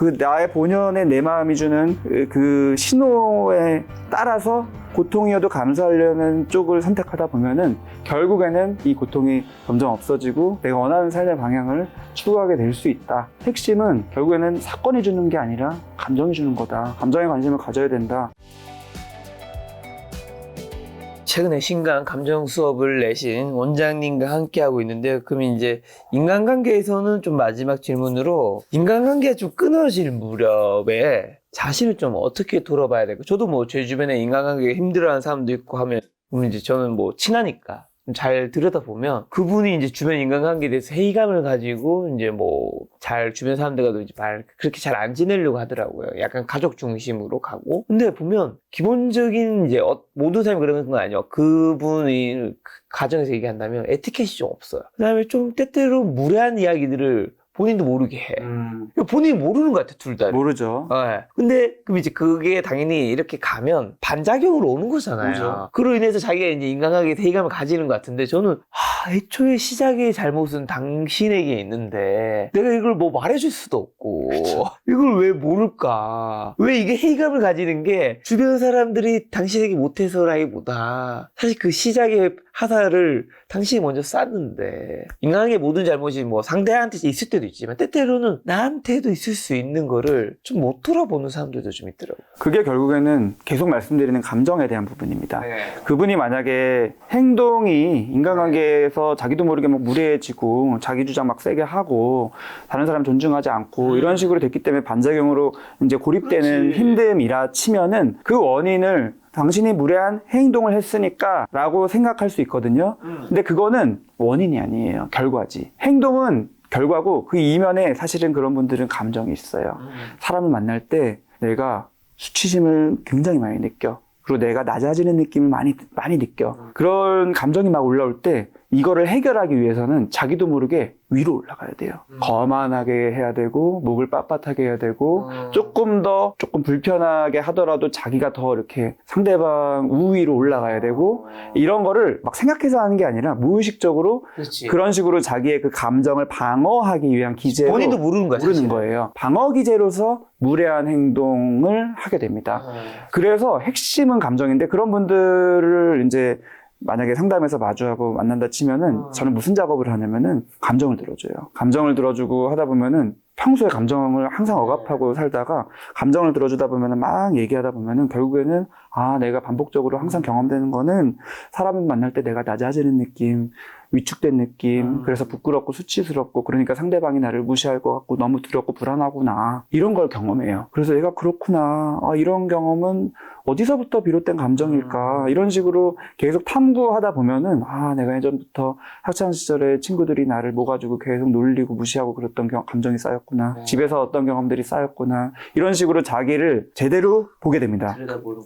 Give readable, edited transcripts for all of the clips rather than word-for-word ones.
그 나의 본연의 내 마음이 주는 그 신호에 따라서 고통이어도 감수하려는 쪽을 선택하다 보면은 결국에는 이 고통이 점점 없어지고 내가 원하는 삶의 방향을 추구하게 될 수 있다. 핵심은 결국에는 사건이 주는 게 아니라 감정이 주는 거다. 감정에 관심을 가져야 된다. 최근에 신간 감정 수업을 내신 원장님과 함께 하고 있는데, 그럼 이제 인간관계에서는 좀 마지막 질문으로, 인간관계가 좀 끊어질 무렵에 자신을 좀 어떻게 돌아봐야 될까? 저도 뭐 제 주변에 인간관계가 힘들어하는 사람도 있고 하면, 그럼 이제 저는 뭐 친하니까 좀 잘 들여다보면 그분이 이제 주변 인간관계에 대해서 회의감을 가지고 이제 뭐 잘 주변 사람들과도 이제 그렇게 잘 안 지내려고 하더라고요. 약간 가족 중심으로 가고. 근데 보면 기본적인 이제 모든 사람이 그러는 건 아니에요. 그분이 가정에서 얘기한다면 에티켓이 좀 없어요. 그다음에 좀 때때로 무례한 이야기들을 본인도 모르게 해. 본인이 모르는 것 같아, 둘 다. 모르죠. 네. 근데, 그럼 이제 그게 당연히 이렇게 가면 반작용으로 오는 거잖아요. 그죠. 그로 인해서 자기가 이제 인간관계에 회의감을 가지는 것 같은데, 저는, 애초에 시작의 잘못은 당신에게 있는데, 내가 이걸 뭐 말해줄 수도 없고, 그쵸. 이걸 왜 모를까? 왜 이게 회의감을 가지는 게 주변 사람들이 당신에게 못해서라기보다, 사실 그 시작의 하사를 당신이 먼저 쌌는데, 인간관계 모든 잘못이 뭐 상대한테 있을 때도 있지만 때때로는 나한테도 있을 수 있는 거를 좀 못 돌아보는 사람들도 좀 있더라고요. 그게 결국에는 계속 말씀드리는 감정에 대한 부분입니다. 네. 그분이 만약에 행동이 인간관계에서 자기도 모르게 막 무례해지고 자기 주장 막 세게 하고 다른 사람 존중하지 않고 이런 식으로 됐기 때문에 반작용으로 이제 고립되는 그렇지. 힘듦이라 치면은 그 원인을 당신이 무례한 행동을 했으니까 라고 생각할 수 있거든요. 근데 그거는 원인이 아니에요. 결과지. 행동은 결과고 그 이면에 사실은 그런 분들은 감정이 있어요. 사람을 만날 때 내가 수치심을 굉장히 많이 느껴. 그리고 내가 낮아지는 느낌을 많이 느껴. 그런 감정이 막 올라올 때 이거를 해결하기 위해서는 자기도 모르게 위로 올라가야 돼요. 거만하게 해야 되고 목을 빳빳하게 해야 되고 조금 불편하게 하더라도 자기가 더 이렇게 상대방 우위로 올라가야 되고 이런 거를 막 생각해서 하는 게 아니라 무의식적으로 그렇지. 그런 식으로 자기의 그 감정을 방어하기 위한 기제로 본인도 모르는 거야, 모르는 사실은. 거예요. 방어 기제로서 무례한 행동을 하게 됩니다. 그래서 핵심은 감정인데 그런 분들을 이제 만약에 상담에서 마주하고 만난다 치면은 저는 무슨 작업을 하냐면은 감정을 들어줘요. 감정을 들어주고 하다 보면은 평소에 감정을 항상 억압하고 살다가 감정을 들어주다 보면은 막 얘기하다 보면은 결국에는 내가 반복적으로 항상 경험되는 거는 사람을 만날 때 내가 낮아지는 느낌, 위축된 느낌, 그래서 부끄럽고 수치스럽고 그러니까 상대방이 나를 무시할 것 같고 너무 두렵고 불안하구나 이런 걸 경험해요. 그래서 내가 그렇구나, 이런 경험은 어디서부터 비롯된 감정일까 이런 식으로 계속 탐구하다 보면은 내가 예전부터 학창 시절에 친구들이 나를 모가지고 계속 놀리고 무시하고 그랬던 감정이 쌓였구나, 집에서 어떤 경험들이 쌓였구나 이런 식으로 자기를 제대로 보게 됩니다.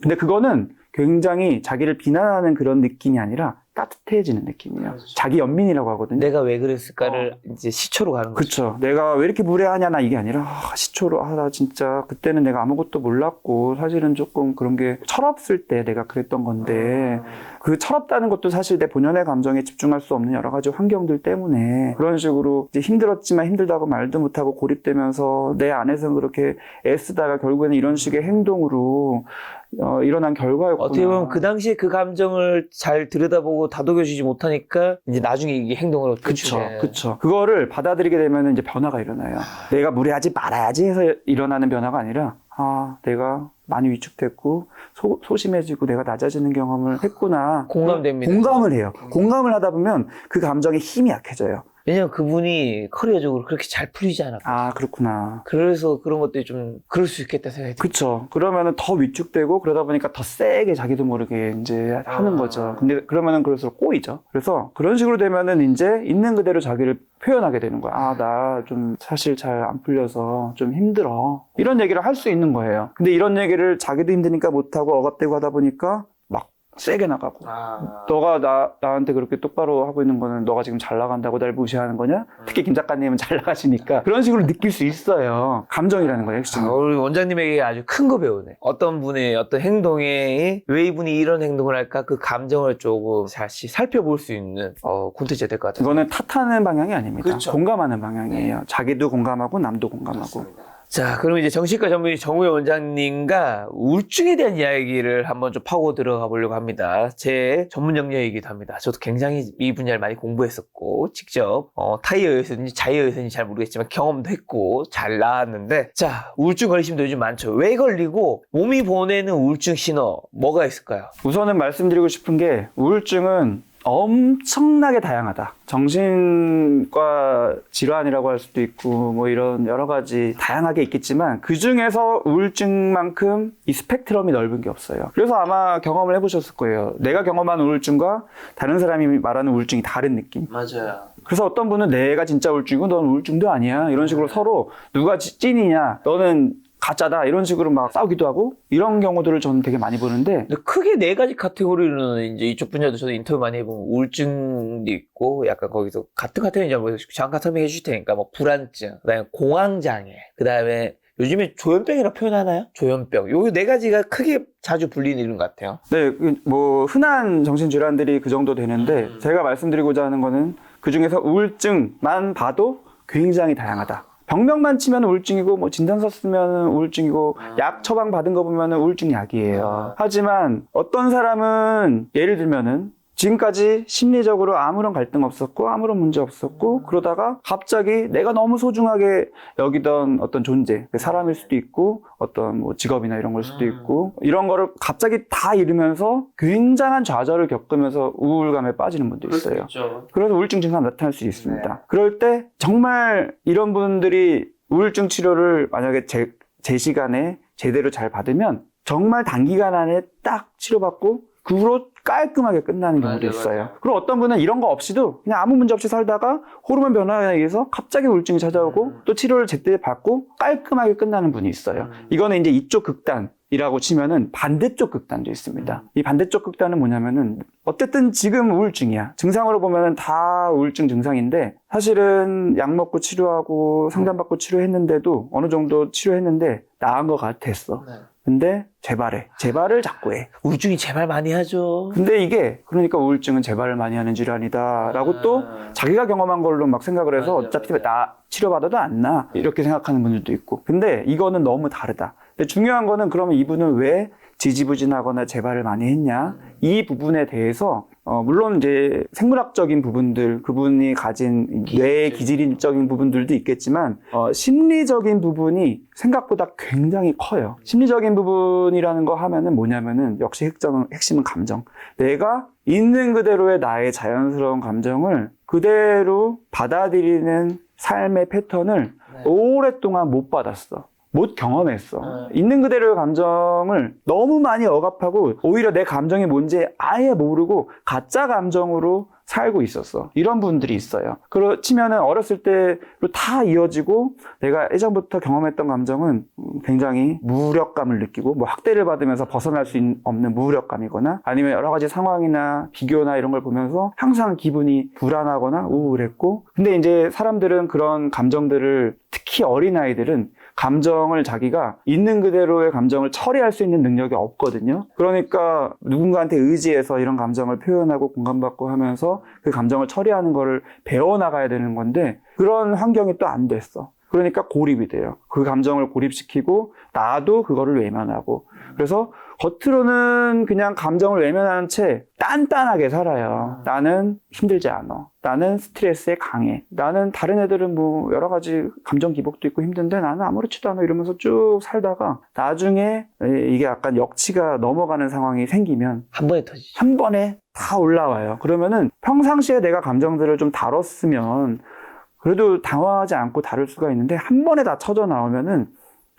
근데 그거는 굉장히 자기를 비난하는 그런 느낌이 아니라 따뜻해지는 느낌이에요. 자기 연민이라고 하거든요. 내가 왜 그랬을까를 이제 시초로 가는 거죠. 그쵸. 내가 왜 이렇게 무례하냐, 나 이게 아니라, 시초로, 나 진짜, 그때는 내가 아무것도 몰랐고, 사실은 조금 그런 게 철없을 때 내가 그랬던 건데, 그 철없다는 것도 사실 내 본연의 감정에 집중할 수 없는 여러 가지 환경들 때문에, 그런 식으로 이제 힘들었지만 힘들다고 말도 못하고 고립되면서 내 안에서 그렇게 애쓰다가 결국에는 이런 식의 행동으로, 일어난 결과였구나. 어떻게 보면 그 당시에 그 감정을 잘 들여다보고 다독여주지 못하니까 이제 나중에 이게 행동으로 그쵸. 그거를 받아들이게 되면 이제 변화가 일어나요. 내가 무례하지 말아야지 해서 일어나는 변화가 아니라, 내가 많이 위축됐고, 소심해지고 내가 낮아지는 경험을 했구나. 공감됩니다. 공감을 해요. 공감을 하다 보면 그 감정의 힘이 약해져요. 왜냐면 그분이 커리어적으로 그렇게 잘 풀리지 않았거든요. 그렇구나. 그래서 그런 것들이 좀 그럴 수 있겠다 생각이 들어요. 그쵸. 그러면은 더 위축되고 그러다 보니까 더 세게 자기도 모르게 이제 하는 거죠. 근데 그러면은 그럴수록 꼬이죠. 그래서 그런 식으로 되면은 이제 있는 그대로 자기를 표현하게 되는 거야. 나 좀 사실 잘 안 풀려서 좀 힘들어. 이런 얘기를 할 수 있는 거예요. 근데 이런 얘기를 자기도 힘드니까 못하고 억압되고 하다 보니까 막 세게 나가고. 너가 나한테 그렇게 똑바로 하고 있는 거는 너가 지금 잘 나간다고 날 무시하는 거냐? 특히 김 작가님은 잘 나가시니까 그런 식으로 느낄 수 있어요. 감정이라는 거예요, 핵심은. 우리 원장님에게 아주 큰 거 배우네. 어떤 분의 어떤 행동에 왜 이분이 이런 행동을 할까 그 감정을 조금 다시 살펴볼 수 있는 콘텐츠가 될 것 같아요. 이거는 탓하는 방향이 아닙니다. 그렇죠. 공감하는 방향이에요. 자기도 공감하고 남도 공감하고. 그렇습니다. 자, 그럼 이제 정신과 전문의 정우영 원장님과 우울증에 대한 이야기를 한번 좀 파고 들어가 보려고 합니다. 제 전문 영역이기도 합니다. 저도 굉장히 이 분야를 많이 공부했었고, 직접 타이어에서든지 자이어에서든지 잘 모르겠지만 경험도 했고 잘 나왔는데, 자, 우울증 걸리시는 분들 요즘 많죠. 왜 걸리고 몸이 보내는 우울증 신호 뭐가 있을까요? 우선은 말씀드리고 싶은 게 우울증은 엄청나게 다양하다. 정신과 질환이라고 할 수도 있고 뭐 이런 여러 가지 다양하게 있겠지만 그 중에서 우울증만큼 이 스펙트럼이 넓은 게 없어요. 그래서 아마 경험을 해보셨을 거예요. 내가 경험한 우울증과 다른 사람이 말하는 우울증이 다른 느낌. 맞아요. 그래서 어떤 분은 내가 진짜 우울증이고 넌 우울증도 아니야. 이런 식으로 서로 누가 찐이냐 너는 가짜다 이런 식으로 막 싸우기도 하고 이런 경우들을 저는 되게 많이 보는데, 근데 크게 네 가지 카테고리로는 이제 이쪽 분야도 저도 인터뷰 많이 해보면 우울증도 있고 약간 거기서 같은 카테고리인지 뭐 잠깐 설명해 주실 테니까 뭐 불안증, 그다음에 공황장애, 그다음에 요즘에 조현병이라고 표현하나요? 조현병. 요 네 가지가 크게 자주 불리는 이름 같아요. 네, 뭐 흔한 정신질환들이 그 정도 되는데 제가 말씀드리고자 하는 거는 그 중에서 우울증만 봐도 굉장히 다양하다. 병명만 치면 우울증이고 뭐 진단서 쓰면 우울증이고 약 처방 받은 거 보면 우울증 약이에요. 하지만 어떤 사람은 예를 들면은 지금까지 심리적으로 아무런 갈등 없었고 아무런 문제 없었고 그러다가 갑자기 내가 너무 소중하게 여기던 어떤 존재, 사람일 수도 있고 어떤 뭐 직업이나 이런 걸 수도 있고 이런 거를 갑자기 다 잃으면서 굉장한 좌절을 겪으면서 우울감에 빠지는 분도 있어요. 그래서 우울증 증상 나타날 수 있습니다. 네. 그럴 때 정말 이런 분들이 우울증 치료를 만약에 제 시간에 제대로 잘 받으면 정말 단기간 안에 딱 치료받고 그 후로 깔끔하게 끝나는 경우도 있어요. 맞아요. 그리고 어떤 분은 이런 거 없이도 그냥 아무 문제 없이 살다가 호르몬 변화에 의해서 갑자기 우울증이 찾아오고 또 치료를 제때 받고 깔끔하게 끝나는 분이 있어요. 이거는 이제 이쪽 극단이라고 치면은 반대쪽 극단도 있습니다. 이 반대쪽 극단은 뭐냐면은 어쨌든 지금 우울증이야. 증상으로 보면은 다 우울증 증상인데 사실은 약 먹고 치료하고 상담받고 치료했는데도 어느 정도 치료했는데 나은 것 같았어. 근데 재발을 자꾸 해. 우울증이 재발 많이 하죠. 근데 이게 그러니까 우울증은 재발을 많이 하는 질환이다라고 또 자기가 경험한 걸로 막 생각을 해서 맞아요, 어차피 맞아요. 나 치료받아도 안 나 이렇게 생각하는 분들도 있고. 근데 이거는 너무 다르다. 근데 중요한 거는 그러면 이분은 왜 지지부진하거나 재발을 많이 했냐, 이 부분에 대해서 물론 이제 생물학적인 부분들, 그분이 가진 뇌의 기질적인 부분들도 있겠지만 심리적인 부분이 생각보다 굉장히 커요. 심리적인 부분이라는 거 하면은 뭐냐면은 역시 핵심은 감정. 내가 있는 그대로의 나의 자연스러운 감정을 그대로 받아들이는 삶의 패턴을 오랫동안 못 받았어. 못 경험했어. 있는 그대로의 감정을 너무 많이 억압하고 오히려 내 감정이 뭔지 아예 모르고 가짜 감정으로 살고 있었어. 이런 분들이 있어요. 그렇지만은 어렸을 때로 다 이어지고 내가 예전부터 경험했던 감정은 굉장히 무력감을 느끼고 뭐 학대를 받으면서 벗어날 수 없는 무력감이거나 아니면 여러 가지 상황이나 비교나 이런 걸 보면서 항상 기분이 불안하거나 우울했고, 근데 이제 사람들은 그런 감정들을, 특히 어린아이들은 감정을 자기가 있는 그대로의 감정을 처리할 수 있는 능력이 없거든요. 그러니까 누군가한테 의지해서 이런 감정을 표현하고 공감받고 하면서 그 감정을 처리하는 거를 배워나가야 되는 건데 그런 환경이 또 안 됐어. 그러니까 고립이 돼요. 그 감정을 고립시키고 나도 그거를 외면하고, 그래서 겉으로는 그냥 감정을 외면하는 채 단단하게 살아요. 나는 힘들지 않아. 나는 스트레스에 강해. 나는 다른 애들은 뭐 여러 가지 감정 기복도 있고 힘든데 나는 아무렇지도 않아 이러면서 쭉 살다가 나중에 이게 약간 역치가 넘어가는 상황이 생기면 한 번에 터지죠. 한 번에 다 올라와요. 그러면은 평상시에 내가 감정들을 좀 다뤘으면 그래도 당황하지 않고 다룰 수가 있는데 한 번에 다 터져 나오면은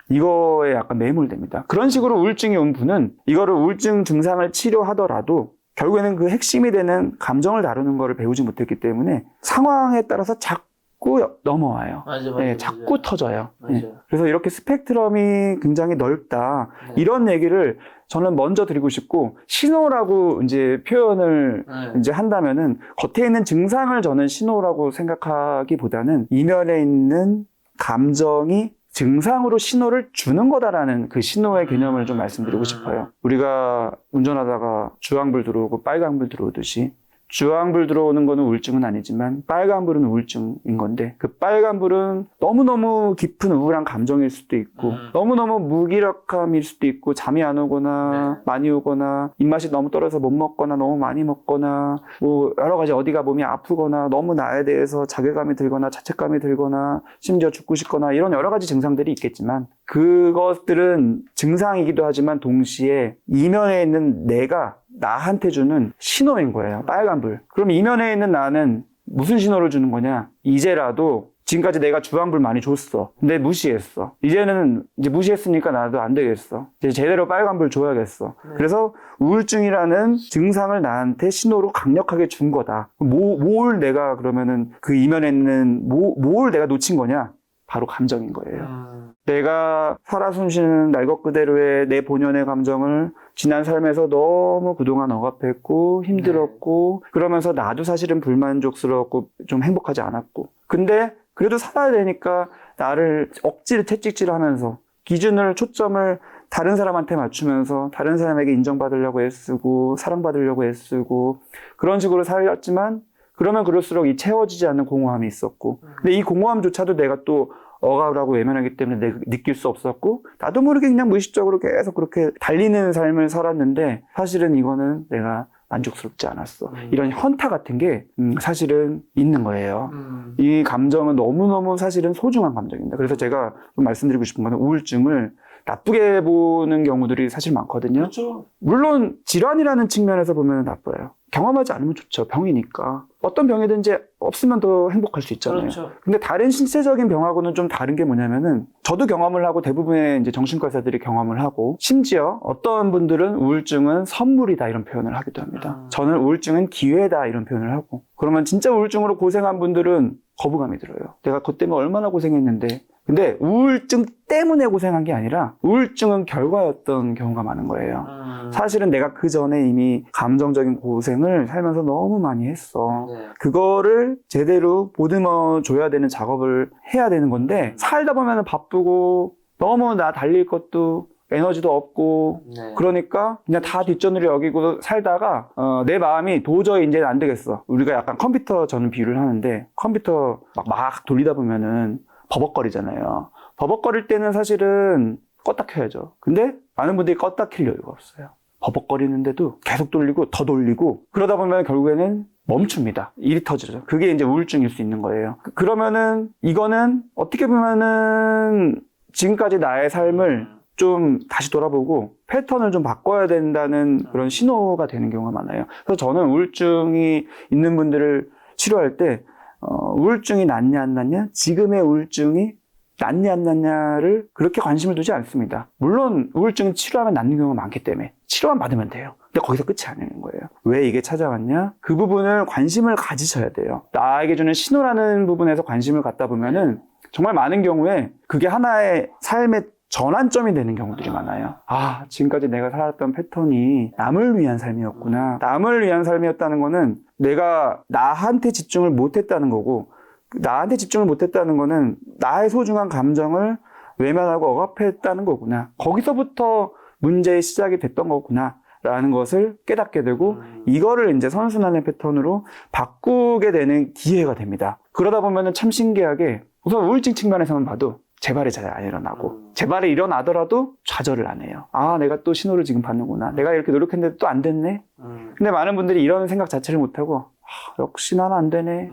이거에 약간 매몰됩니다. 그런 식으로 우울증이 온 분은 이거를 우울증 증상을 치료하더라도 결국에는 그 핵심이 되는 감정을 다루는 거를 배우지 못했기 때문에 상황에 따라서 자꾸 넘어와요. 맞아. 자꾸 터져요. 그래서 이렇게 스펙트럼이 굉장히 넓다. 이런 얘기를 저는 먼저 드리고 싶고, 신호라고 이제 표현을 이제 한다면은 겉에 있는 증상을 저는 신호라고 생각하기보다는 이면에 있는 감정이 증상으로 신호를 주는 거다라는 그 신호의 개념을 좀 말씀드리고 싶어요. 우리가 운전하다가 주황불 들어오고 빨간불 들어오듯이 주황불 들어오는 거는 우울증은 아니지만 빨간불은 우울증인 건데 그 빨간불은 너무너무 깊은 우울한 감정일 수도 있고 너무너무 무기력함일 수도 있고 잠이 안 오거나 많이 오거나 입맛이 너무 떨어져서 못 먹거나 너무 많이 먹거나 뭐 여러 가지 어디가 몸이 아프거나 너무 나에 대해서 자괴감이 들거나 자책감이 들거나 심지어 죽고 싶거나 이런 여러 가지 증상들이 있겠지만 그것들은 증상이기도 하지만 동시에 이면에 있는 내가 나한테 주는 신호인 거예요. 빨간불. 그럼 이면에 있는 나는 무슨 신호를 주는 거냐? 이제라도 지금까지 내가 주황불 많이 줬어. 근데 무시했어. 이제는 이제 무시했으니까 나도 안 되겠어. 이제 제대로 빨간불 줘야겠어. 그래서 우울증이라는 증상을 나한테 신호로 강력하게 준 거다. 뭘 내가 그러면은 그 이면에 있는 뭘 내가 놓친 거냐? 바로 감정인 거예요. 내가 살아 숨쉬는 날 것 그대로의 내 본연의 감정을 지난 삶에서 너무 그동안 억압했고 힘들었고 그러면서 나도 사실은 불만족스러웠고 좀 행복하지 않았고 근데 그래도 살아야 되니까 나를 억지로 채찍질하면서 기준을 초점을 다른 사람한테 맞추면서 다른 사람에게 인정받으려고 애쓰고 사랑받으려고 애쓰고 그런 식으로 살았지만 그러면 그럴수록 이 채워지지 않는 공허함이 있었고 근데 이 공허함조차도 내가 또 억압하고 외면하기 때문에 내가 느낄 수 없었고 나도 모르게 그냥 무의식적으로 계속 그렇게 달리는 삶을 살았는데 사실은 이거는 내가 만족스럽지 않았어. 이런 현타 같은 게 사실은 있는 거예요. 이 감정은 너무너무 사실은 소중한 감정입니다. 그래서 제가 좀 말씀드리고 싶은 거는 우울증을 나쁘게 보는 경우들이 사실 많거든요. 그렇죠. 물론 질환이라는 측면에서 보면 나빠요. 경험하지 않으면 좋죠. 병이니까. 어떤 병이든지 없으면 더 행복할 수 있잖아요. 그렇죠. 근데 다른 신체적인 병하고는 좀 다른 게 뭐냐면은 저도 경험을 하고 대부분의 이제 정신과 의사들이 경험을 하고 심지어 어떤 분들은 우울증은 선물이다 이런 표현을 하기도 합니다. 저는 우울증은 기회다 이런 표현을 하고 그러면 진짜 우울증으로 고생한 분들은 거부감이 들어요. 내가 그것 때문에 얼마나 고생했는데 근데 우울증 때문에 고생한 게 아니라 우울증은 결과였던 경우가 많은 거예요. 사실은 내가 그 전에 이미 감정적인 고생을 살면서 너무 많이 했어. 그거를 제대로 보듬어 줘야 되는 작업을 해야 되는 건데 살다 보면 바쁘고 너무 나 달릴 것도 에너지도 없고 그러니까 그냥 다 뒷전으로 여기고 살다가 내 마음이 도저히 이제 안 되겠어. 우리가 약간 컴퓨터 저는 비유를 하는데 컴퓨터 막 돌리다 보면은 버벅거리잖아요. 버벅거릴 때는 사실은 껐다 켜야죠. 근데 많은 분들이 껐다 킬 여유가 없어요. 버벅거리는데도 계속 돌리고 더 돌리고 그러다 보면 결국에는 멈춥니다. 일이 터지죠. 그게 이제 우울증일 수 있는 거예요. 그러면은 이거는 어떻게 보면은 지금까지 나의 삶을 좀 다시 돌아보고 패턴을 좀 바꿔야 된다는 그런 신호가 되는 경우가 많아요. 그래서 저는 우울증이 있는 분들을 치료할 때 우울증이 낫냐 안 낫냐 지금의 우울증이 낫냐 안 낫냐를 그렇게 관심을 두지 않습니다. 물론 우울증은 치료하면 낫는 경우가 많기 때문에 치료만 받으면 돼요. 근데 거기서 끝이 아니는 거예요. 왜 이게 찾아왔냐? 그 부분을 관심을 가지셔야 돼요. 나에게 주는 신호라는 부분에서 관심을 갖다 보면은 정말 많은 경우에 그게 하나의 삶의 전환점이 되는 경우들이 많아요. 아, 지금까지 내가 살았던 패턴이 남을 위한 삶이었구나. 남을 위한 삶이었다는 거는 내가 나한테 집중을 못했다는 거고 나한테 집중을 못했다는 거는 나의 소중한 감정을 외면하고 억압했다는 거구나. 거기서부터 문제의 시작이 됐던 거구나 라는 것을 깨닫게 되고 이거를 이제 선순환의 패턴으로 바꾸게 되는 기회가 됩니다. 그러다 보면은 참 신기하게 우선 우울증 측면에서만 봐도 재발이 잘 안 일어나고 재발이 일어나더라도 좌절을 안 해요. 아, 내가 또 신호를 지금 받는구나. 내가 이렇게 노력했는데 또 안 됐네. 근데 많은 분들이 이런 생각 자체를 못하고 역시 나는 안 되네.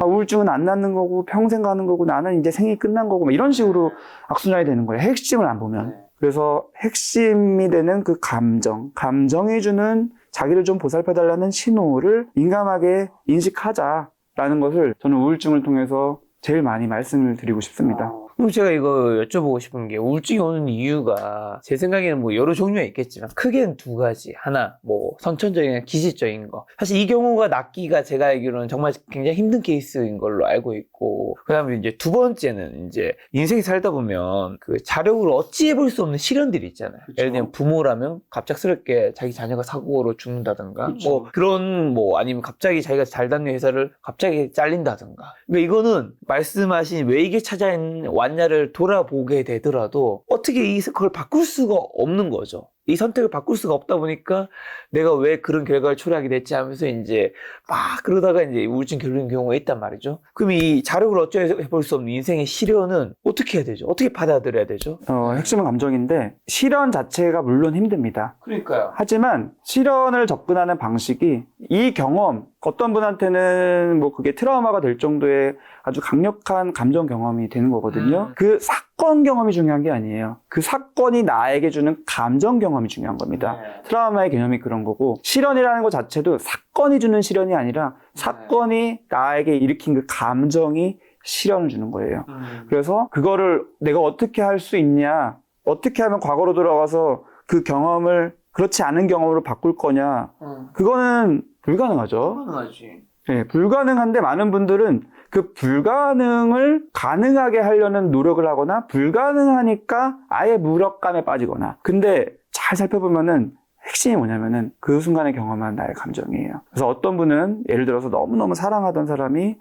우울증은 안 낫는 거고 평생 가는 거고 나는 이제 생이 끝난 거고 막 이런 식으로 악순환이 되는 거예요. 핵심을 안 보면. 그래서 핵심이 되는 그 감정이 주는 자기를 좀 보살펴달라는 신호를 민감하게 인식하자라는 것을 저는 우울증을 통해서 제일 많이 말씀을 드리고 싶습니다. 그럼 제가 이거 여쭤보고 싶은 게 우울증이 오는 이유가 제 생각에는 뭐 여러 종류가 있겠지만 크게는 두 가지. 하나 뭐 선천적인 기질적인 거. 사실 이 경우가 낫기가 제가 알기로는 정말 굉장히 힘든 케이스인 걸로 알고 있고 그다음에 이제 두 번째는 이제 인생이 살다 보면 그 자력으로 어찌해 볼 수 없는 시련들이 있잖아요. 그쵸. 예를 들면 부모라면 갑작스럽게 자기 자녀가 사고로 죽는다든가 그쵸. 뭐 그런 뭐 아니면 갑자기 자기가 잘 다니는 회사를 갑자기 잘린다든가. 그러니까 이거는 말씀하신 왜 이게 찾아왔냐를 돌아보게 되더라도 어떻게 그걸 바꿀 수가 없는 거죠. 이 선택을 바꿀 수가 없다 보니까 내가 왜 그런 결과를 초래하게 됐지 하면서 이제 막 그러다가 이제 우울증 결리는 경우가 있단 말이죠. 그럼 이 자력을 어찌해볼 수 없는 인생의 시련은 어떻게 해야 되죠? 어떻게 받아들여야 되죠? 핵심은 감정인데 시련 자체가 물론 힘듭니다. 그러니까요. 하지만 시련을 접근하는 방식이 이 경험, 어떤 분한테는 뭐 그게 트라우마가 될 정도의 아주 강력한 감정 경험이 되는 거거든요. 그 사건 경험이 중요한 게 아니에요. 그 사건이 나에게 주는 감정 경험이 중요한 겁니다. 트라우마의 개념이 그런 거고, 시련이라는 것 자체도 사건이 주는 시련이 아니라 사건이 나에게 일으킨 그 감정이 시련을 주는 거예요. 그래서 그거를 내가 어떻게 할 수 있냐, 어떻게 하면 과거로 돌아가서 그 경험을 그렇지 않은 경험으로 바꿀 거냐, 그거는 불가능하죠. 불가능하지. 네, 불가능한데 많은 분들은 그 불가능을 가능하게 하려는 노력을 하거나 불가능하니까 아예 무력감에 빠지거나. 근데 잘 살펴보면은 핵심이 뭐냐면은 그 순간에 경험한 나의 감정이에요. 그래서 어떤 분은 예를 들어서 너무너무 사랑하던 사람이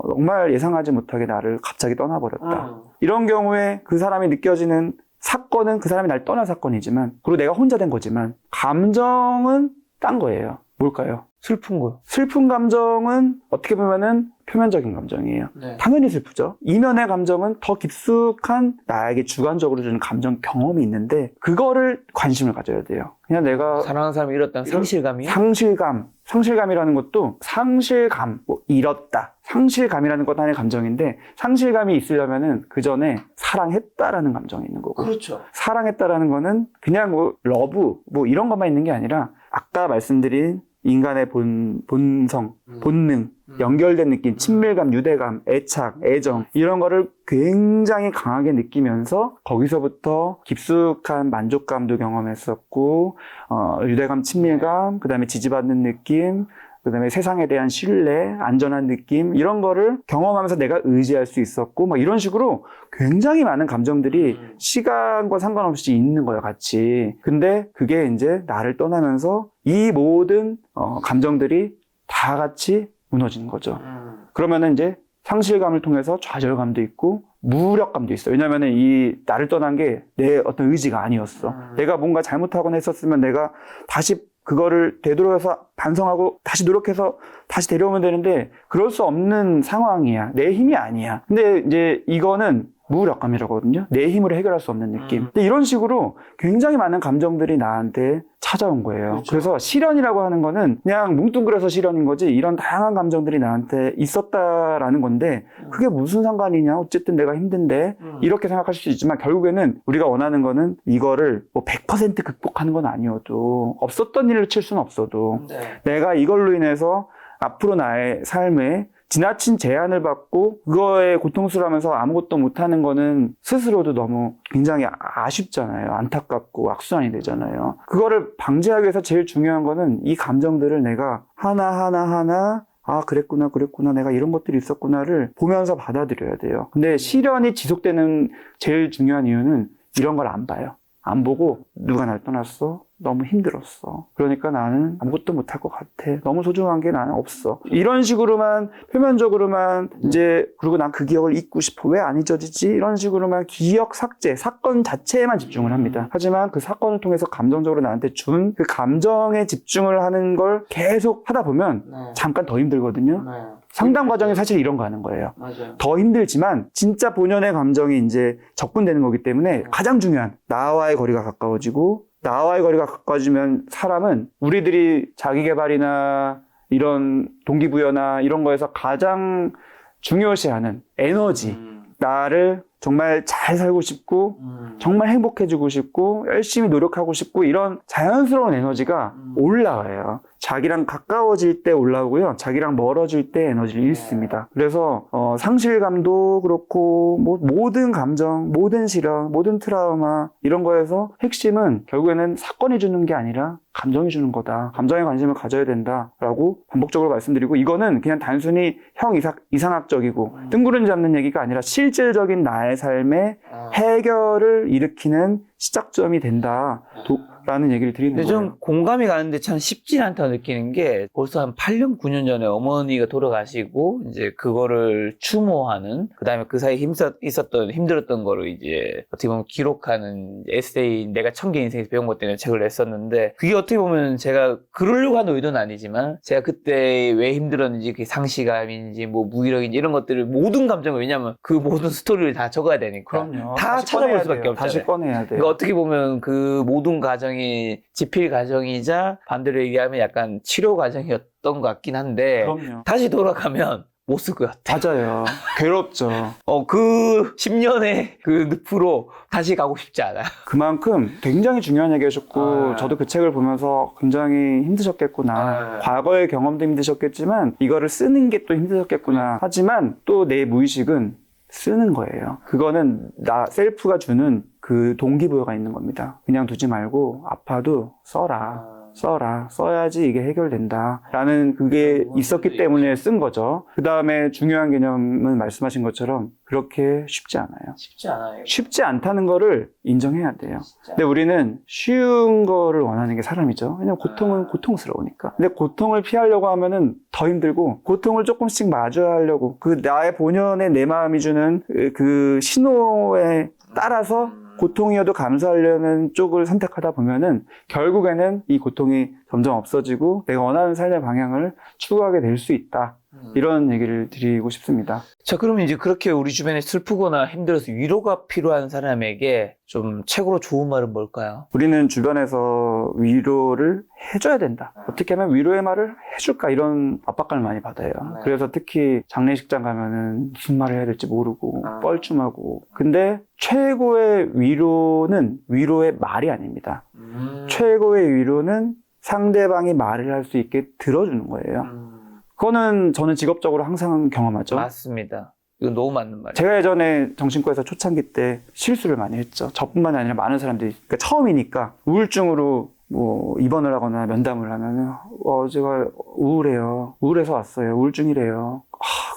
정말 예상하지 못하게 나를 갑자기 떠나버렸다. 이런 경우에 그 사람이 느껴지는 사건은 그 사람이 날 떠난 사건이지만, 그리고 내가 혼자 된 거지만, 감정은 딴 거예요. 뭘까요? 슬픈 거요. 슬픈 감정은 어떻게 보면은 표면적인 감정이에요. 네. 당연히 슬프죠. 이면의 감정은 더 깊숙한 나에게 주관적으로 주는 감정 경험이 있는데, 그거를 관심을 가져야 돼요. 그냥 내가 사랑하는 사람이 잃었다는 상실감이요? 상실감이라는 것도 상실감, 뭐 잃었다. 상실감이라는 것도 하나의 감정인데, 상실감이 있으려면은 그 전에 사랑했다라는 감정이 있는 거고. 그렇죠. 사랑했다라는 거는 그냥 뭐 러브 뭐 이런 것만 있는 게 아니라 아까 말씀드린 인간의 본성, 본능, 연결된 느낌, 친밀감, 유대감, 애착, 애정 이런 거를 굉장히 강하게 느끼면서 거기서부터 깊숙한 만족감도 경험했었고, 유대감, 친밀감, 그 다음에 지지받는 느낌, 그 다음에 세상에 대한 신뢰, 안전한 느낌 이런 거를 경험하면서 내가 의지할 수 있었고, 막 이런 식으로 굉장히 많은 감정들이 시간과 상관없이 있는 거예요, 같이. 근데 그게 이제 나를 떠나면서 이 모든 감정들이 다 같이 무너지는 거죠. 그러면은 이제 상실감을 통해서 좌절감도 있고 무력감도 있어요. 왜냐면은 이 나를 떠난 게 내 어떤 의지가 아니었어. 내가 뭔가 잘못하거나 했었으면 내가 다시 그거를 되돌아서 반성하고 다시 노력해서 다시 데려오면 되는데 그럴 수 없는 상황이야. 내 힘이 아니야. 근데 이제 이거는 무력감이라거든요. 내 힘으로 해결할 수 없는 느낌. 근데 이런 식으로 굉장히 많은 감정들이 나한테 찾아온 거예요. 그렇죠. 그래서 시련이라고 하는 거는 그냥 뭉뚱그려서 시련인 거지, 이런 다양한 감정들이 나한테 있었다라는 건데 그게 무슨 상관이냐, 어쨌든 내가 힘든데 이렇게 생각하실 수 있지만, 결국에는 우리가 원하는 거는 이거를 뭐 100% 극복하는 건 아니어도, 없었던 일을 칠 수는 없어도 내가 이걸로 인해서 앞으로 나의 삶에 지나친 제한을 받고 그거에 고통스러워하면서 아무것도 못하는 거는 스스로도 너무 굉장히 아쉽잖아요. 안타깝고 악순환이 되잖아요. 그거를 방지하기 위해서 제일 중요한 거는 이 감정들을 내가 하나하나 아, 그랬구나, 내가 이런 것들이 있었구나를 보면서 받아들여야 돼요. 근데 시련이 지속되는 제일 중요한 이유는 이런 걸 안 봐요. 안 보고 누가 날 떠났어? 너무 힘들었어. 그러니까 나는 아무것도 못할 것 같아. 너무 소중한 게 나는 없어. 이런 식으로만, 표면적으로만 이제, 그리고 난 그 기억을 잊고 싶어. 왜 안 잊어지지? 이런 식으로만 기억 삭제, 사건 자체에만 집중을 합니다. 하지만 그 사건을 통해서 감정적으로 나한테 준 그 감정에 집중을 하는 걸 계속 하다 보면 잠깐 더 힘들거든요. 상담 과정이 사실 이런 거 하는 거예요. 맞아요. 더 힘들지만 진짜 본연의 감정이 이제 접근되는 거기 때문에 가장 중요한, 나와의 거리가 가까워지고, 나와의 거리가 가까워지면 사람은 우리들이 자기계발이나 이런 동기부여나 이런 거에서 가장 중요시하는 에너지, 나를 정말 잘 살고 싶고 정말 행복해지고 싶고 열심히 노력하고 싶고 이런 자연스러운 에너지가 올라가요. 자기랑 가까워질 때 올라오고요, 자기랑 멀어질 때 에너지를 잃습니다. 그래서 상실감도 그렇고 뭐 모든 감정, 모든 시련, 모든 트라우마 이런 거에서 핵심은 결국에는 사건이 주는 게 아니라 감정이 주는 거다. 감정에 관심을 가져야 된다라고 반복적으로 말씀드리고, 이거는 그냥 단순히 이상학적이고 뜬구름 잡는 얘기가 아니라 실질적인 나의 삶의 해결을 일으키는 시작점이 된다라는 얘기를 드리는 근데 거예요. 좀 공감이 가는데 참 쉽진 않다고 느끼는 게 벌써 한 8년, 9년 전에 어머니가 돌아가시고 이제 그거를 추모하는 그다음에 그 사이에 힘들었던 거를 이제 어떻게 보면 기록하는 에세이 내가 천개 인생에서 배운 것 때문에 책을 냈었는데 그게 어떻게 보면 제가 그러려고 하는 의도는 아니지만 제가 그때 왜 힘들었는지 그게 상실감인지 뭐 무기력인지 이런 것들을 모든 감정을 왜냐면 그 모든 스토리를 다 적어야 되니까 그럼요. 다 다시 찾아볼 꺼내야 수밖에 돼요. 없잖아요. 다시 꺼내야 돼요. 그러니까 어떻게 보면 그 모든 과정이 집필 과정이자 반대로 얘기하면 약간 치료 과정이었던 것 같긴 한데 그럼요. 다시 돌아가면 못 쓸 것 같아. 맞아요. 괴롭죠. 그 10년의 그 늪으로 다시 가고 싶지 않아. 그만큼 굉장히 중요한 얘기 하셨고 아. 저도 그 책을 보면서 굉장히 힘드셨겠구나. 아. 과거의 경험도 힘드셨겠지만 이거를 쓰는 게 또 힘드셨겠구나. 하지만 또 내 무의식은 쓰는 거예요. 그거는 나 셀프가 주는 그 동기부여가 있는 겁니다. 그냥 두지 말고 아파도 써라. 써야지 이게 해결된다. 라는 그게 있었기 때문에 쓴 거죠. 그 다음에 중요한 개념은 말씀하신 것처럼 그렇게 쉽지 않아요. 쉽지 않아요. 쉽지 않다는 거를 인정해야 돼요. 근데 우리는 쉬운 거를 원하는 게 사람이죠. 왜냐면 고통은 고통스러우니까. 근데 고통을 피하려고 하면은 더 힘들고 고통을 조금씩 마주하려고 그 나의 본연의 내 마음이 주는 그 신호에 따라서 고통이어도 감수하려는 쪽을 선택하다 보면은 결국에는 이 고통이 점점 없어지고 내가 원하는 삶의 방향을 추구하게 될 수 있다. 이런 얘기를 드리고 싶습니다. 자, 그러면 이제 그렇게 우리 주변에 슬프거나 힘들어서 위로가 필요한 사람에게 좀 책으로 좋은 말은 뭘까요? 우리는 주변에서 위로를 해줘야 된다. 어떻게 하면 위로의 말을 해줄까 이런 압박감을 많이 받아요. 그래서 특히 장례식장 가면은 무슨 말을 해야 될지 모르고 뻘쭘하고. 근데 최고의 위로는 위로의 말이 아닙니다. 최고의 위로는 상대방이 말을 할 수 있게 들어주는 거예요. 그거는 저는 직업적으로 항상 경험하죠. 맞습니다. 이거 너무 맞는 말이에요. 제가 예전에 정신과에서 초창기 때 실수를 많이 했죠. 저뿐만 아니라 많은 사람들이. 그러니까 처음이니까 우울증으로 뭐 입원을 하거나 면담을 하면은 제가 우울해요. 우울해서 왔어요. 우울증이래요.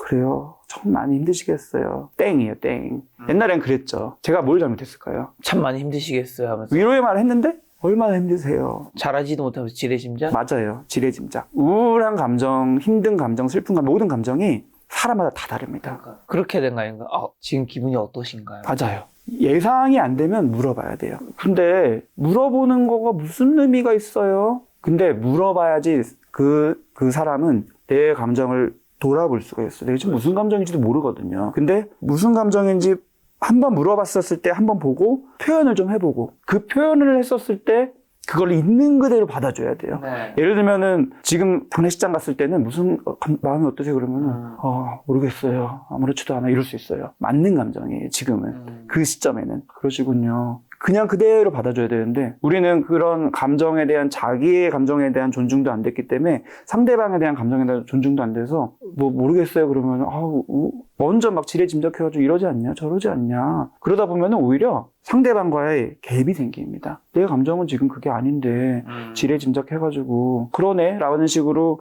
그래요. 참 많이 힘드시겠어요. 땡이에요, 땡. 옛날엔 그랬죠. 제가 뭘 잘못했을까요? 참 많이 힘드시겠어요 하면서 위로의 말을 했는데 얼마나 힘드세요. 잘하지도 못하면서 지레심자? 맞아요. 지레짐작. 우울한 감정, 힘든 감정, 슬픈 감정, 모든 감정이 사람마다 다 다릅니다. 그렇게 된 거 아닌가? 지금 기분이 어떠신가요? 맞아요. 예상이 안 되면 물어봐야 돼요. 근데 물어보는 거가 무슨 의미가 있어요? 근데 물어봐야지 그 사람은 내 감정을 돌아볼 수가 있어요. 내가 지금 무슨 감정인지도 모르거든요. 근데 무슨 감정인지 한번 물어봤었을 때 한번 보고 표현을 좀 해보고 그 표현을 했었을 때 그걸 있는 그대로 받아줘야 돼요. 네. 예를 들면은 지금 장례식장 갔을 때는 무슨 마음이 어떠세요? 그러면은 모르겠어요. 아무렇지도 않아. 이럴 수 있어요. 맞는 감정이에요. 지금은. 그 시점에는. 그러시군요. 그냥 그대로 받아줘야 되는데 우리는 그런 감정에 대한 자기의 감정에 대한 존중도 안 됐기 때문에 상대방에 대한 감정에 대한 존중도 안 돼서 뭐 모르겠어요 그러면 먼저 막 지레짐작해가지고 이러지 않냐 저러지 않냐 그러다 보면은 오히려 상대방과의 갭이 생깁니다. 내 감정은 지금 그게 아닌데 지레짐작해가지고 그러네 라는 식으로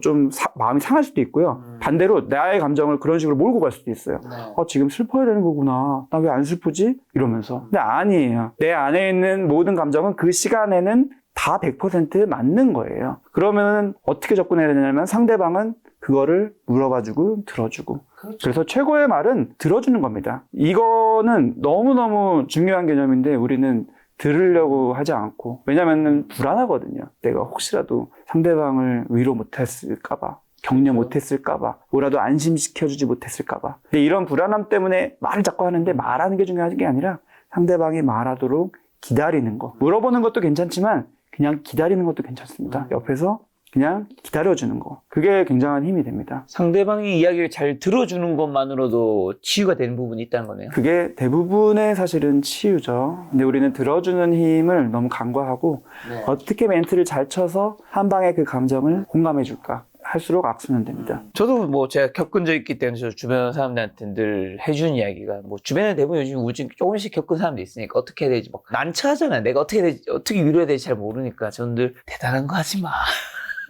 좀 마음이 상할 수도 있고요. 반대로 나의 감정을 그런 식으로 몰고 갈 수도 있어요. 지금 슬퍼야 되는 거구나. 나 왜 안 슬프지? 이러면서. 근데 아니에요. 내 안에 있는 모든 감정은 그 시간에는 다 100% 맞는 거예요. 그러면 어떻게 접근해야 되냐면 상대방은 그거를 물어봐주고 들어주고. 그렇죠. 그래서 최고의 말은 들어주는 겁니다. 이거는 너무너무 중요한 개념인데 우리는 들으려고 하지 않고 왜냐면은 불안하거든요. 내가 혹시라도 상대방을 위로 못했을까봐 격려 못했을까봐 뭐라도 안심시켜주지 못했을까봐 근데 이런 불안함 때문에 말을 자꾸 하는데 말하는 게 중요한 게 아니라 상대방이 말하도록 기다리는 거 물어보는 것도 괜찮지만 그냥 기다리는 것도 괜찮습니다. 옆에서 그냥 기다려주는 거 그게 굉장한 힘이 됩니다. 상대방이 이야기를 잘 들어주는 것만으로도 치유가 되는 부분이 있다는 거네요. 그게 대부분의 사실은 치유죠. 근데 우리는 들어주는 힘을 너무 간과하고 어떻게 멘트를 잘 쳐서 한 방에 그 감정을 공감해 줄까 할수록 악순환됩니다. 저도 뭐 제가 겪은 적 있기 때문에 저 주변 사람들한테 늘 해준 이야기가 뭐 주변에 대부분 요즘 우울증 조금씩 겪은 사람도 있으니까 어떻게 해야 되지 막 난처하잖아요. 내가 어떻게 위로해야 될지 잘 모르니까 저는 늘 대단한 거 하지 마.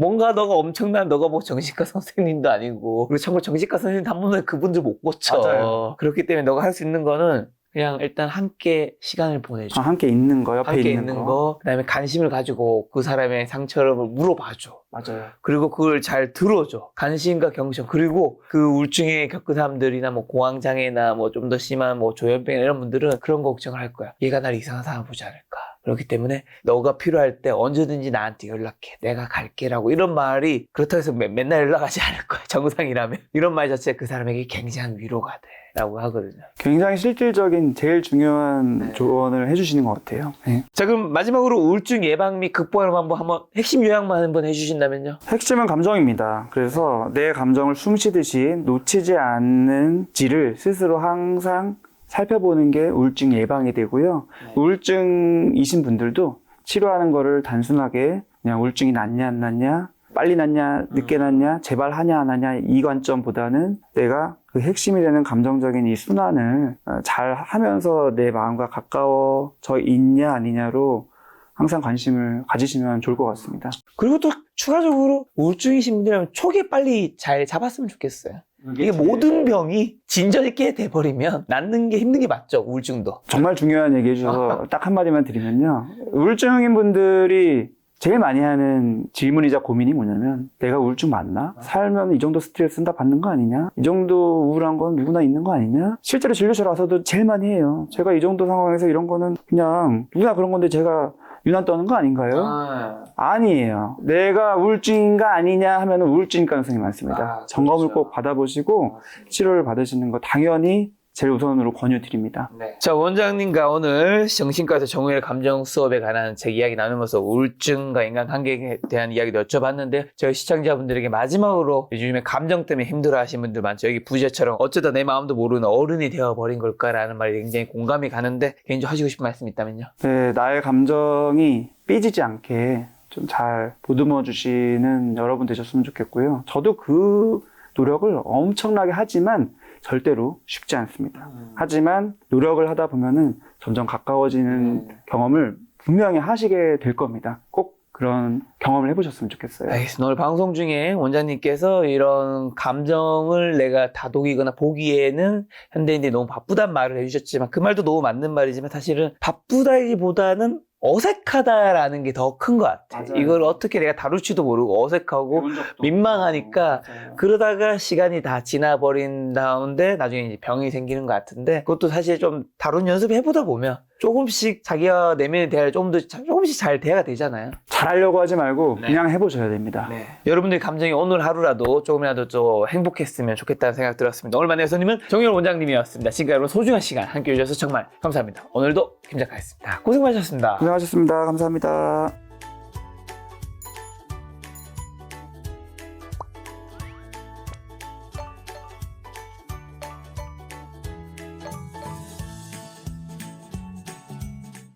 뭔가 너가 뭐 정신과 선생님도 아니고 그리고 정말 정신과 선생님 한 번에 그분들 못 고쳐. 맞아요. 그렇기 때문에 너가 할 수 있는 거는 그냥 일단 함께 시간을 보내줘. 함께 있는 거, 옆에 함께 있는 있는 거, 그다음에 관심을 가지고 그 사람의 상처를 물어봐줘. 맞아요. 그리고 그걸 잘 들어줘. 관심과 경청. 그리고 그 우울증에 겪은 사람들이나 뭐 공황장애나 뭐 좀 더 심한 뭐 조현병 이런 분들은 그런 걱정을 할 거야. 얘가 날 이상한 사람 보지 않을까. 그렇기 때문에 너가 필요할 때 언제든지 나한테 연락해. 내가 갈게라고. 이런 말이 그렇다고 해서 맨날 연락하지 않을 거야. 정상이라면. 이런 말 자체가 그 사람에게 굉장한 위로가 돼. 라고 하거든요. 굉장히 실질적인 제일 중요한 네. 조언을 해주시는 것 같아요. 네. 자, 그럼 마지막으로 우울증 예방 및 극복을 한번 핵심 요약만 한번 해주신다면요? 핵심은 감정입니다. 그래서 내 감정을 숨쉬듯이 놓치지 않는지를 스스로 항상 살펴보는 게 우울증 예방이 되고요. 우울증이신 분들도 치료하는 거를 단순하게 그냥 우울증이 낫냐 안 낫냐, 빨리 낫냐 늦게 낫냐, 재발 하냐 안 하냐 이 관점보다는 내가 그 핵심이 되는 감정적인 이 순환을 잘 하면서 내 마음과 가까워져 있냐 아니냐로 항상 관심을 가지시면 좋을 것 같습니다. 그리고 또 추가적으로 우울증이신 분들이라면 초기에 빨리 잘 잡았으면 좋겠어요. 이게 모든 병이 진전 있게 돼버리면 낫는 게 힘든 게 맞죠, 우울증도. 정말 중요한 얘기 해주셔서 딱 한마디만 드리면요. 우울증인 분들이 제일 많이 하는 질문이자 고민이 뭐냐면 내가 우울증 맞나? 살면 이 정도 스트레스 다 받는 거 아니냐? 이 정도 우울한 건 누구나 있는 거 아니냐? 실제로 진료실 와서도 제일 많이 해요. 제가 이 정도 상황에서 이런 거는 그냥 누구나 그런 건데 제가 유난 떠는 거 아닌가요? 아니에요. 내가 우울증인가 아니냐 하면 우울증일 가능성이 많습니다. 점검을 꼭 받아보시고 치료를 받으시는 거 당연히 제일 우선으로 권유드립니다. 자, 원장님과 오늘 정신과에서 정우의 감정 수업에 관한 제 이야기 나누면서 우울증과 인간관계에 대한 이야기도 여쭤봤는데 저희 시청자분들에게 마지막으로 요즘에 감정 때문에 힘들어하시는 분들 많죠. 여기 부제처럼 어쩌다 내 마음도 모르는 어른이 되어버린 걸까라는 말이 굉장히 공감이 가는데 개인적으로 하시고 싶은 말씀 있다면요? 네, 나의 감정이 삐지지 않게 좀 잘 보듬어 주시는 여러분 되셨으면 좋겠고요. 저도 그 노력을 엄청나게 하지만 절대로 쉽지 않습니다. 하지만 노력을 하다 보면은 점점 가까워지는 경험을 분명히 하시게 될 겁니다. 꼭 그런 경험을 해보셨으면 좋겠어요. 알겠습니다. 오늘 방송 중에 원장님께서 이런 감정을 내가 다독이거나 보기에는 현대인들이 너무 바쁘단 말을 해주셨지만 그 말도 너무 맞는 말이지만 사실은 바쁘다기보다는 어색하다라는 게 더 큰 것 같아. 맞아요. 이걸 어떻게 내가 다룰지도 모르고 어색하고 민망하니까 그러다가 시간이 다 지나버린 다음에 나중에 이제 병이 생기는 것 같은데 그것도 사실 좀 다룬 연습 해보다 보면 조금씩 자기와 내면의 대화를 조금씩 잘 대화가 되잖아요. 잘하려고 하지 말고 그냥 해보셔야 됩니다. 여러분들의 감정이 오늘 하루라도 조금이라도 좀 행복했으면 좋겠다는 생각 들었습니다. 오늘 만난 손님은 정유월 원장님이었습니다. 지금까지 여러분 소중한 시간 함께 해주셔서 정말 감사합니다. 오늘도 김 작가였습니다. 고생 많으셨습니다. 고생하셨습니다. 감사합니다.